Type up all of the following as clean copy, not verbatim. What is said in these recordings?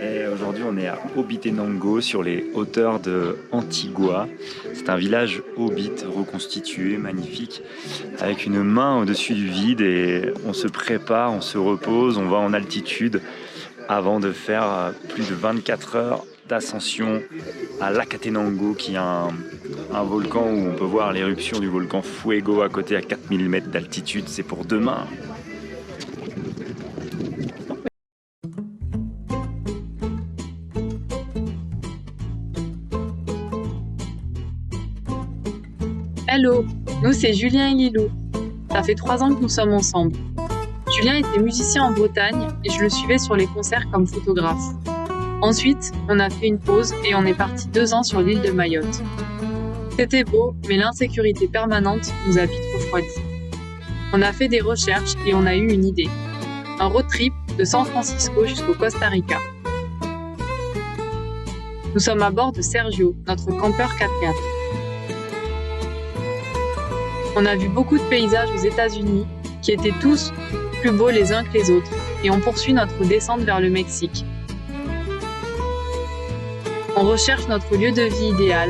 Et aujourd'hui, on est à Obitenango, sur les hauteurs de Antigua. C'est un village hobbit reconstitué, magnifique, avec une main au-dessus du vide. Et on se prépare, on se repose, on va en altitude avant de faire plus de 24 heures d'ascension à l'Akatenango, qui est un volcan où on peut voir l'éruption du volcan Fuego à côté, à 4000 mètres d'altitude. C'est pour demain. Hello, nous c'est Julien et Lilou. Ça fait 3 ans que nous sommes ensemble. Julien était musicien en Bretagne et je le suivais sur les concerts comme photographe. Ensuite, on a fait une pause et on est parti 2 ans sur l'île de Mayotte. C'était beau, mais l'insécurité permanente nous a vite refroidis. On a fait des recherches et on a eu une idée. Un road trip de San Francisco jusqu'au Costa Rica. Nous sommes à bord de Sergio, notre campeur 4x4. On a vu beaucoup de paysages aux États-Unis qui étaient tous plus beaux les uns que les autres et on poursuit notre descente vers le Mexique. On recherche notre lieu de vie idéal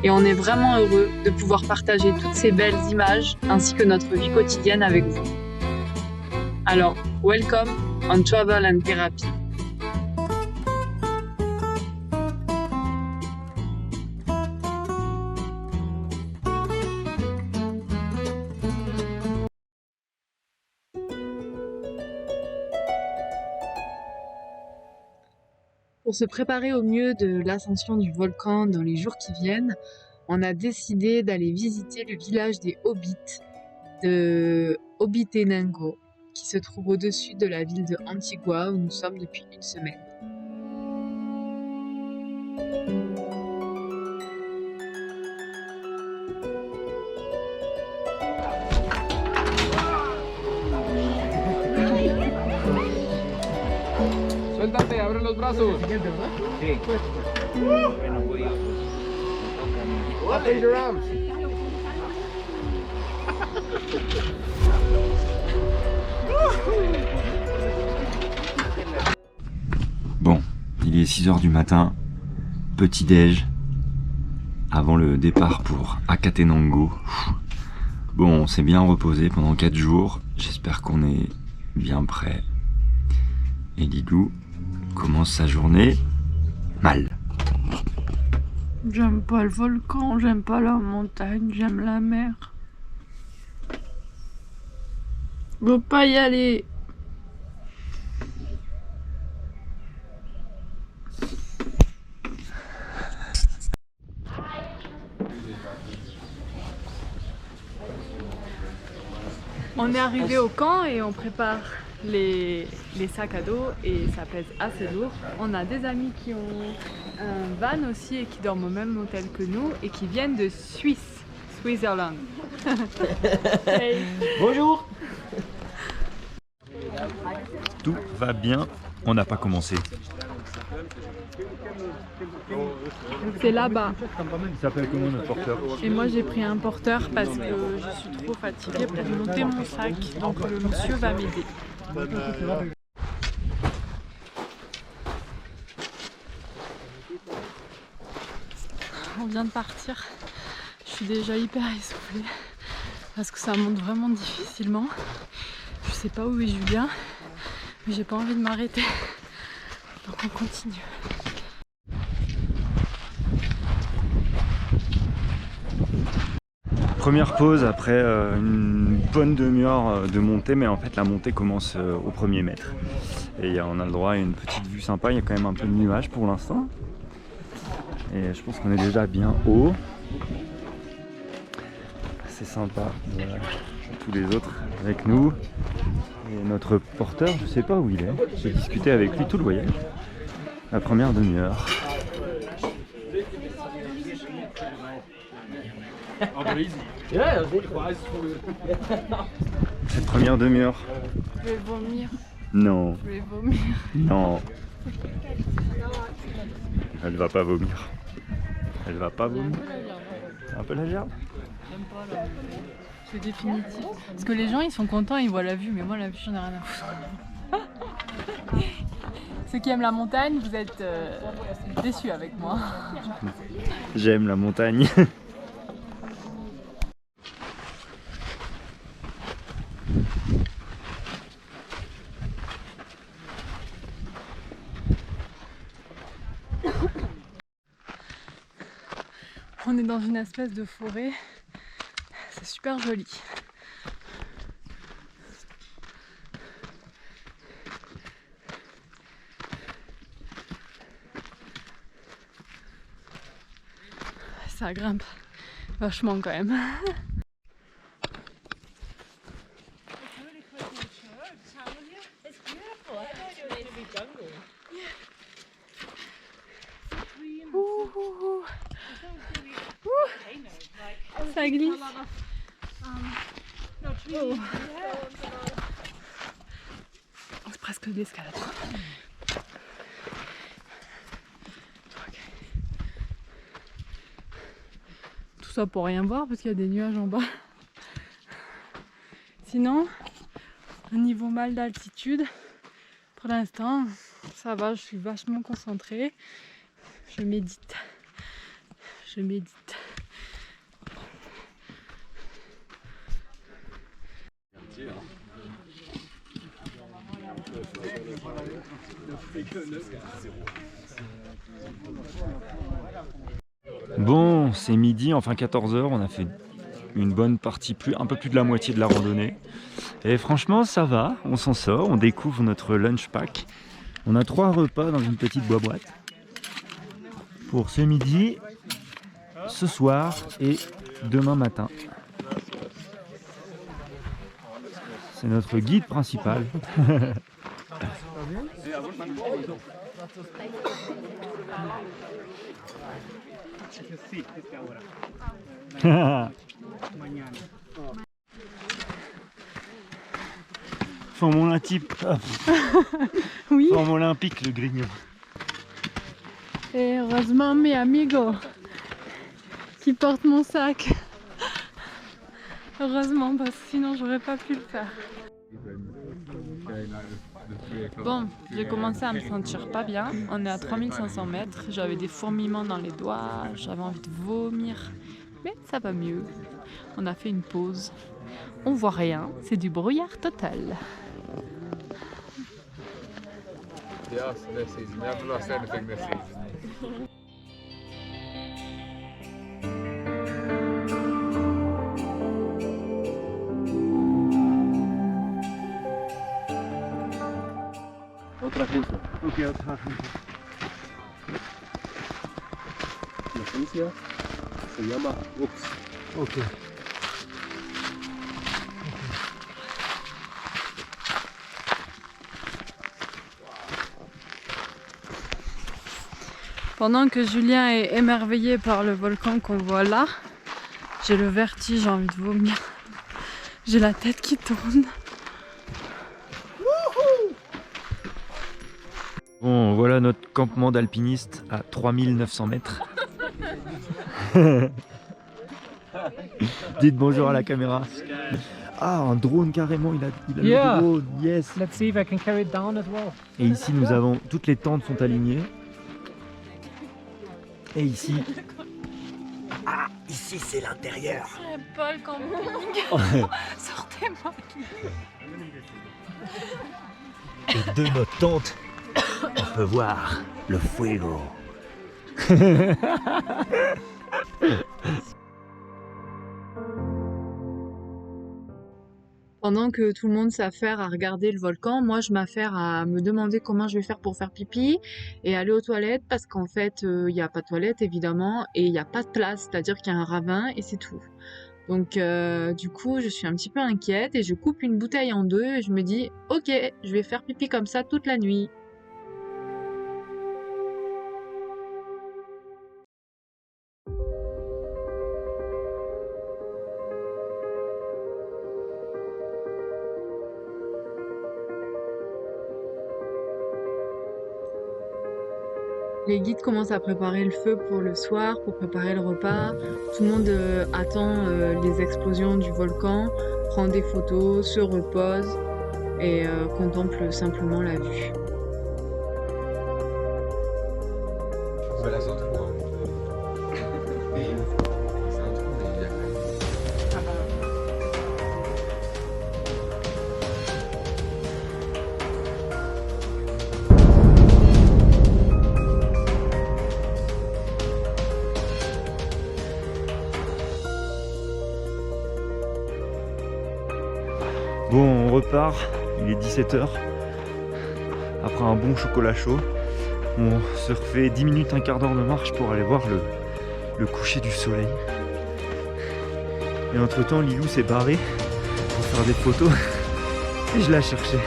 et on est vraiment heureux de pouvoir partager toutes ces belles images ainsi que notre vie quotidienne avec vous. Alors, welcome on Travel and Therapy. Pour se préparer au mieux de l'ascension du volcan dans les jours qui viennent, on a décidé d'aller visiter le village des Hobbits de Obitenango, qui se trouve au-dessus de la ville de Antigua où nous sommes depuis une semaine. Suéltate, abre los brazos. Sí. Raise your arms. Bon, il est 6h du matin, petit déj, avant le départ pour Akatenango. Bon, on s'est bien reposé pendant 4 jours, j'espère qu'on est bien prêt. Et Lilou commence sa journée mal. J'aime pas le volcan, j'aime pas la montagne, j'aime la mer. Je veux pas y aller. On est arrivé au camp et on prépare les sacs à dos et ça pèse assez lourd. On a des amis qui ont un van aussi et qui dorment au même hôtel que nous et qui viennent de Suisse, Switzerland. Hey. Bonjour. Tout va bien, on n'a pas commencé. C'est là-bas. Il s'appelle comment notre porteur? Et moi j'ai pris un porteur parce que je suis trop fatiguée pour monter mon sac. Donc le monsieur va m'aider. On vient de partir. Je suis déjà hyper essoufflée parce que ça monte vraiment difficilement. Je sais pas où est Julien, mais j'ai pas envie de m'arrêter. Donc on continue. Première pause après une bonne demi-heure de montée, mais en fait la montée commence au 1er mètre. Et on a le droit à une petite vue sympa, il y a quand même un peu de nuages pour l'instant. Et je pense qu'on est déjà bien haut. C'est sympa, voilà. Tous les autres avec nous. Et notre porteur, je sais pas où il est. J'ai discuté avec lui tout le voyage. La première demi-heure. Cette première demi-heure. Je vais vomir. Non. Je vais vomir. Non. Elle va pas vomir. Elle va pas vomir. Un peu la gerbe. J'aime pas la vue. C'est définitif. Parce que les gens ils sont contents, ils voient la vue, mais moi la vue j'en ai rien à foutre. Ceux qui aiment la montagne, vous êtes déçus avec moi. J'aime la montagne. On est dans une espèce de forêt. C'est super joli. Ça grimpe vachement quand même. Ça glisse. C'est presque de l'escalade. Tout ça pour rien voir parce qu'il y a des nuages en bas. Sinon, au niveau mal d'altitude, pour l'instant, ça va, je suis vachement concentrée. Je médite. Je médite. Bon, c'est midi, enfin 14 h, on a fait une bonne partie, un peu plus de la moitié de la randonnée. Et franchement, ça va, on s'en sort, on découvre notre lunch pack. On a 3 repas dans une petite boîte pour ce midi, ce soir et demain matin. C'est notre guide principal. Forme olympique. Oui. Forme olympique, le grignon. Et heureusement mes amigos qui portent mon sac. Heureusement parce que sinon j'aurais pas pu le faire. Bon, j'ai commencé à me sentir pas bien. On est à 3500 mètres. J'avais des fourmillements dans les doigts. J'avais envie de vomir. Mais ça va mieux. On a fait une pause. On voit rien. C'est du brouillard total. Yes, this season. Never lost anything this season. Otra agencia. Ok, otra agencia. La agencia se llama Ox. Ok. Pendant que Julien est émerveillé par le volcan qu'on voit là, j'ai le vertige, j'ai envie de vomir. J'ai la tête qui tourne. Bon, voilà notre campement d'alpiniste à 3900 mètres. Dites bonjour à la caméra. Ah, un drone carrément, il a le drone, yes. Let's see if I can carry it down as well. Et ici nous avons, toutes les tentes sont alignées. Et ici, ah, ici c'est l'intérieur. C'est pas le camping. Sortez-moi. Et de notre tente, on peut voir le fuego. Pendant que tout le monde s'affaire à regarder le volcan, moi je m'affaire à me demander comment je vais faire pour faire pipi et aller aux toilettes parce qu'en fait il n'y a pas de toilette évidemment et il n'y a pas de place, c'est-à-dire qu'il y a un ravin et c'est tout. Donc du coup je suis un petit peu inquiète et je coupe une bouteille en deux et je me dis ok, je vais faire pipi comme ça toute la nuit. Les guides commencent à préparer le feu pour le soir, pour préparer le repas. Tout le monde attend les explosions du volcan, prend des photos, se repose et contemple simplement la vue. bah là c'est un trou. Hein. C'est un trou, mais il y a quand même. Bon, on repart, il est 17h. Après un bon chocolat chaud, on se refait 10 minutes, un quart d'heure de marche pour aller voir le coucher du soleil. Et entre temps, Lilou s'est barré pour faire des photos et je la cherchais.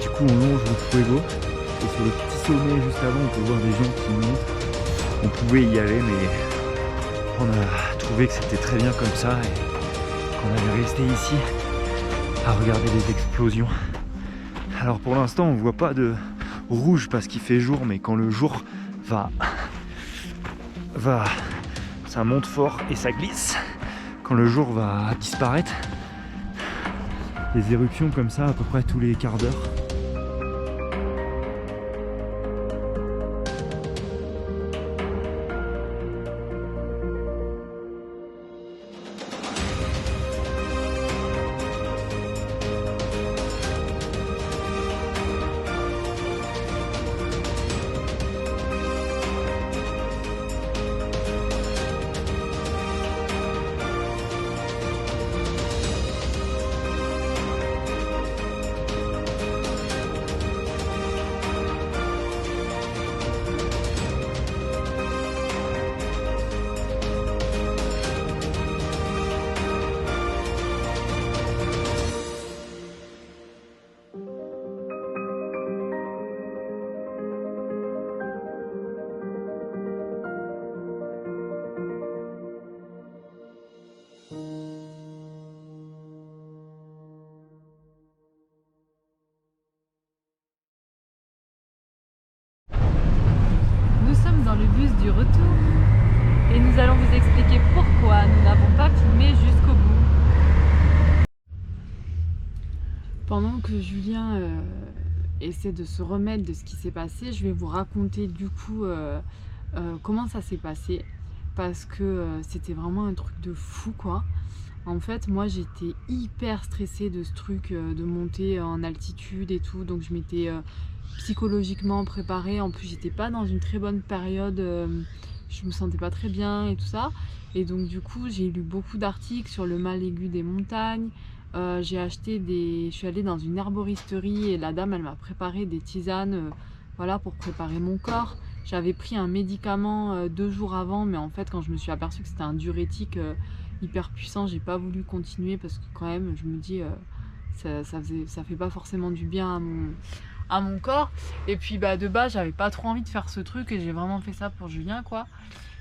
Du coup, on longe le fuego et sur le petit sommet juste avant, on peut voir des gens qui montent. On pouvait y aller, mais on a trouvé que c'était très bien comme ça et qu'on allait rester ici à regarder les explosions. Alors pour l'instant on voit pas de rouge parce qu'il fait jour, mais quand le jour va, ça monte fort et ça glisse. Quand le jour va disparaître, des éruptions comme ça à peu près tous les quarts d'heure. Dans le bus du retour et nous allons vous expliquer pourquoi nous n'avons pas filmé jusqu'au bout. Pendant que Julien essaie de se remettre de ce qui s'est passé, je vais vous raconter du coup comment ça s'est passé, parce que c'était vraiment un truc de fou quoi. En fait moi j'étais hyper stressée de ce truc de monter en altitude et tout, donc je m'étais psychologiquement préparée. En plus j'étais pas dans une très bonne période, je me sentais pas très bien et tout ça, et donc du coup j'ai lu beaucoup d'articles sur le mal aigu des montagnes. Je suis allée dans une herboristerie et la dame elle m'a préparé des tisanes voilà, pour préparer mon corps. J'avais pris un médicament 2 jours avant, mais en fait quand je me suis aperçue que c'était un diurétique hyper puissant, j'ai pas voulu continuer parce que quand même je me dis ça fait pas forcément du bien à mon corps. Et puis bah de base j'avais pas trop envie de faire ce truc et j'ai vraiment fait ça pour Julien quoi,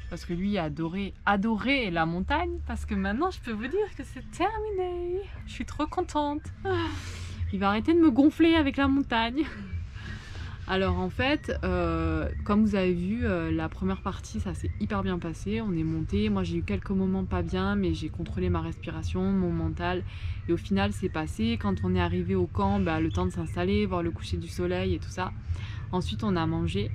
parce que lui a adoré la montagne, parce que maintenant je peux vous dire que c'est terminé. Je suis trop contente. Il va arrêter de me gonfler avec la montagne. Alors en fait, comme vous avez vu, la première partie ça s'est hyper bien passé, on est monté, moi j'ai eu quelques moments pas bien, mais j'ai contrôlé ma respiration, mon mental, et au final c'est passé. Quand on est arrivé au camp, bah, le temps de s'installer, voir le coucher du soleil et tout ça. Ensuite on a mangé,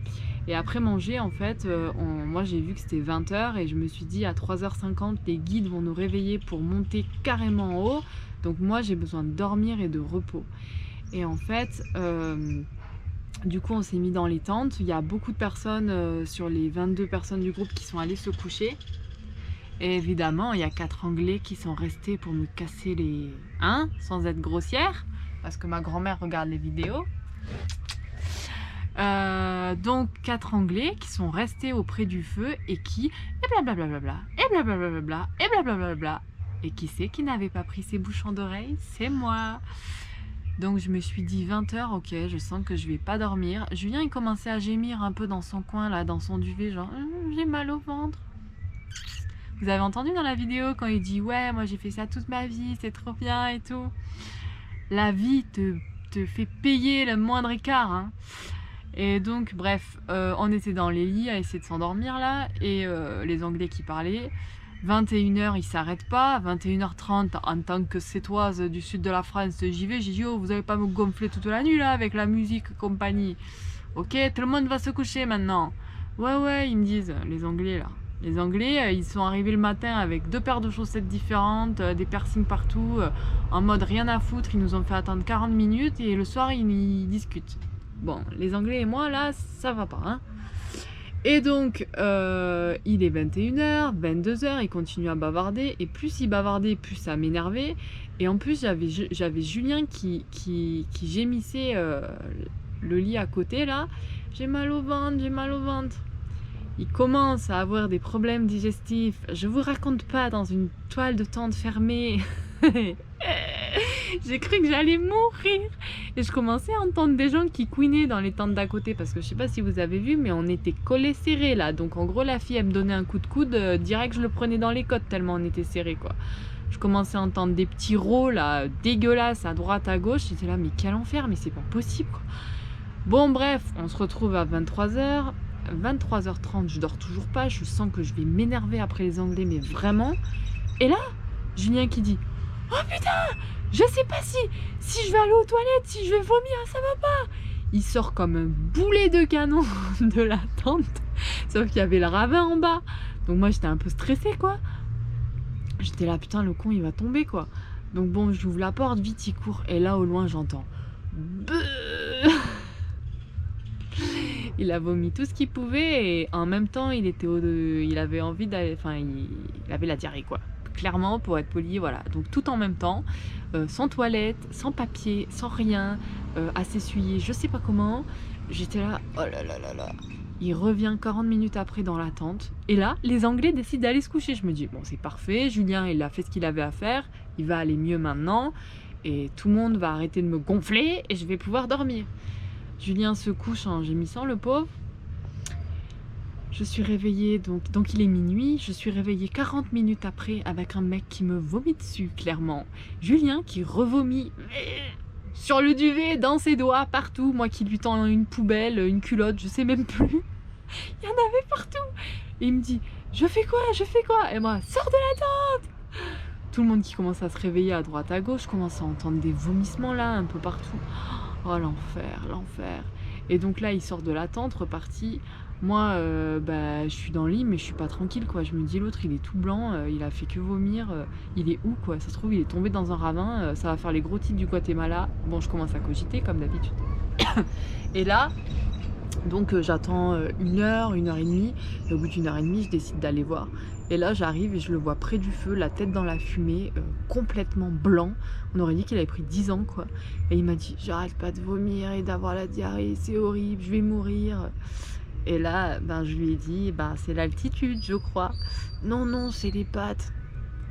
et après manger en fait, moi j'ai vu que c'était 20h et je me suis dit à 3h50 les guides vont nous réveiller pour monter carrément en haut, donc moi j'ai besoin de dormir et de repos. Et en fait, du coup on s'est mis dans les tentes. Il y a beaucoup de personnes sur les 22 personnes du groupe qui sont allées se coucher. Et évidemment il y a 4 Anglais qui sont restés pour me casser les... sans être grossière, parce que ma grand-mère regarde les vidéos. Donc 4 Anglais qui sont restés auprès du feu et qui... et blablabla, et blablabla, et blablabla. Et qui c'est qui n'avait pas pris ses bouchons d'oreilles? C'est moi. Donc je me suis dit 20h, ok, je sens que je vais pas dormir. Julien il commençait à gémir un peu dans son coin là, dans son duvet, genre j'ai mal au ventre. Vous avez entendu dans la vidéo quand il dit ouais moi j'ai fait ça toute ma vie, c'est trop bien et tout. La vie te fait payer le moindre écart hein. Et donc bref, on était dans les lits à essayer de s'endormir là, et les Anglais qui parlaient. 21h ils s'arrêtent pas, 21h30 en tant que sétoise du sud de la France j'y vais, j'ai dit oh vous allez pas me gonfler toute la nuit là avec la musique compagnie. Ok, tout le monde va se coucher maintenant. Ouais, ils me disent, les Anglais là. Les Anglais, ils sont arrivés le matin avec 2 paires de chaussettes différentes, des piercings partout, en mode rien à foutre, ils nous ont fait attendre 40 minutes et le soir, ils discutent. Bon, les Anglais et moi, là, ça va pas, hein. Et donc, il est 21h, 22h, il continue à bavarder, et plus il bavardait, plus ça m'énervait. Et en plus, j'avais Julien qui gémissait le lit à côté, là. J'ai mal au ventre. Il commence à avoir des problèmes digestifs. Je vous raconte pas, dans une toile de tente fermée. J'ai cru que j'allais mourir. Et je commençais à entendre des gens qui couinaient dans les tentes d'à côté. Parce que je sais pas si vous avez vu, mais on était collés serrés là. Donc en gros, la fille, elle me donnait un coup de coude. Direct, je le prenais dans les côtes tellement on était serrés, quoi. Je commençais à entendre des petits rôles là, dégueulasses à droite, à gauche. J'étais là, mais quel enfer, mais c'est pas possible, quoi. Bon, bref, on se retrouve à 23h. 23h30, je dors toujours pas, je sens que je vais m'énerver après les Anglais, mais vraiment. Et là, Julien qui dit: oh putain, je sais pas si je vais aller aux toilettes, si je vais vomir, ça va pas. Il sort comme un boulet de canon de la tente, sauf qu'il y avait le ravin en bas. Donc moi j'étais un peu stressée, quoi. J'étais là, putain, le con il va tomber, quoi. Donc bon, j'ouvre la porte, vite il court, et là au loin j'entends Beuh. Il a vomi tout ce qu'il pouvait et en même temps il avait envie d'aller, enfin il avait la diarrhée, quoi. Clairement, pour être poli, voilà. Donc tout en même temps, sans toilette, sans papier, sans rien, à s'essuyer, je sais pas comment. J'étais là, oh là là là là. Il revient 40 minutes après dans la tente et là, les Anglais décident d'aller se coucher. Je me dis, bon, c'est parfait, Julien il a fait ce qu'il avait à faire, il va aller mieux maintenant et tout le monde va arrêter de me gonfler et je vais pouvoir dormir. Julien se couche en gémissant, le pauvre. Je suis réveillée, donc il est minuit, je suis réveillée 40 minutes après avec un mec qui me vomit dessus, clairement. Julien qui revomit sur le duvet, dans ses doigts, partout. Moi qui lui tends une poubelle, une culotte, je sais même plus. Il y en avait partout. Et il me dit, je fais quoi? Et moi, sors de la tente. Tout le monde qui commence à se réveiller à droite, à gauche, commence à entendre des vomissements là, un peu partout. Oh l'enfer. Et donc là il sort de la tente, reparti. Moi je suis dans le lit mais je suis pas tranquille, quoi. Je me dis, l'autre il est tout blanc, il a fait que vomir, il est où, quoi? Ça se trouve il est tombé dans un ravin, ça va faire les gros titres du Guatemala. Bon, je commence à cogiter comme d'habitude. Et là donc j'attends 1h, 1h30, et au bout d'1h30 je décide d'aller voir. Et là j'arrive et je le vois près du feu, la tête dans la fumée, complètement blanc. On aurait dit qu'il avait pris 10 ans, quoi. Et il m'a dit, j'arrête pas de vomir et d'avoir la diarrhée, c'est horrible, je vais mourir. Et là je lui ai dit, c'est l'altitude, je crois. Non, c'est les pattes.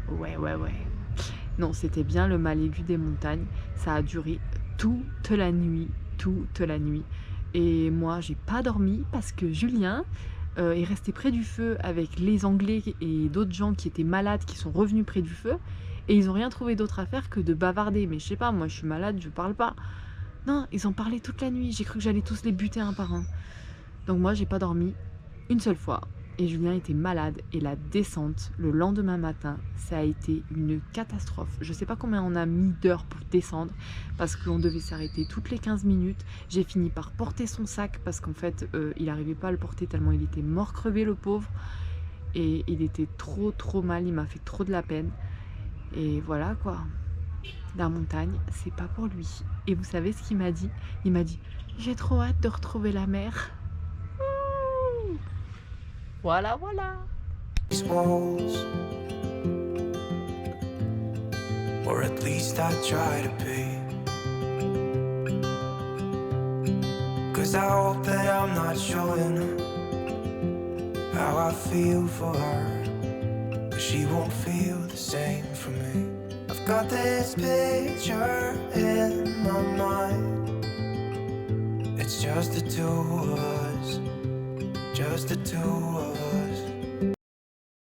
Ouais. Non, c'était bien le mal aigu des montagnes. Ça a duré toute la nuit. Et moi, j'ai pas dormi parce que Julien est resté près du feu avec les Anglais et d'autres gens qui étaient malades, qui sont revenus près du feu. Et ils ont rien trouvé d'autre à faire que de bavarder. Mais je sais pas, moi je suis malade, je parle pas. Non, ils ont parlé toute la nuit. J'ai cru que j'allais tous les buter un par un. Donc moi, j'ai pas dormi une seule fois. Et Julien était malade. Et la descente, le lendemain matin, ça a été une catastrophe. Je sais pas combien on a mis d'heures pour descendre, parce qu'on devait s'arrêter toutes les 15 minutes. J'ai fini par porter son sac, parce qu'en fait, il arrivait pas à le porter tellement il était mort crevé, le pauvre. Et il était trop mal, il m'a fait trop de la peine. Et voilà, quoi. La montagne, c'est pas pour lui. Et vous savez ce qu'il m'a dit? Il m'a dit, j'ai trop hâte de retrouver la mer. Voilà. These walls, or at least I try to be. 'Cause I hope that I'm not showing how I feel for her, 'cause she won't feel the same for me. I've got this picture in my mind. It's just the two of us, just the two of us.